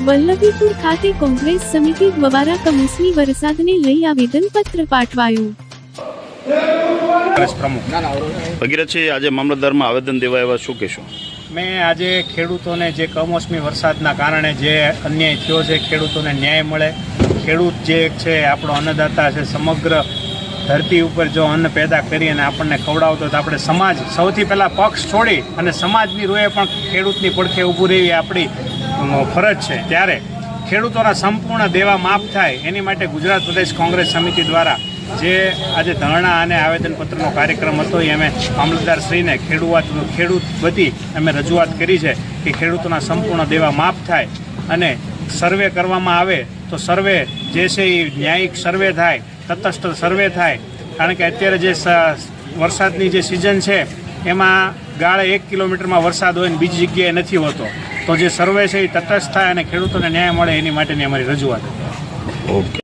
વલ્લભીપુર ખાતે કોંગ્રેસ સમિતિ દ્વારા કમોસમી વરસાદને લઈ આવેદનપત્ર પાઠવાયું। ભગીરથજી, આજે મામલતદારમાં આવેદન દેવા આવ્યા, શું કહેશો? મેં આજે ખેડૂતોને જે કમોસમી વરસાદના કારણે જે અન્યાય થયો છે, ખેડૂતોને ન્યાય મળે, ખેડૂત જે છે આપણો અન્નદાતા છે, સમગ્ર ધરતી ઉપર જો અન્ન પેદા કરી અને આપણને ખવડાવતો તો આપણે સમાજ સૌથી પહેલાં પક્ષ છોડી અને સમાજની રૂએ પણ ખેડૂતની પડખે ઊભું રહેવી આપણી ફરજ છે। ત્યારે ખેડૂતોના સંપૂર્ણ દેવા માફ થાય એની માટે ગુજરાત પ્રદેશ કોંગ્રેસ સમિતિ દ્વારા જે આજે ધરણા અને આવેદનપત્રનો કાર્યક્રમ હતો એ અમે મામલતદારશ્રીને ખેડૂત બધી અમે રજૂઆત કરી છે કે ખેડૂતોના સંપૂર્ણ દેવા માફ થાય અને સર્વે કરવામાં આવે તો સર્વે જે છે એ ન્યાયિક સર્વે થાય, તટસ્થ સર્વે થાય। કારણ કે અત્યારે જે વરસાદની જે સિઝન છે એમાં ગાળે 1 કિલોમીટરમાં વરસાદ હોય ને બીજી જગ્યાએ નથી હોતો, તો જે સર્વે છે એ તટસ્થ થાય અને ખેડૂતોને ન્યાય મળે એની માટેની અમારી રજૂઆત। ઓકે।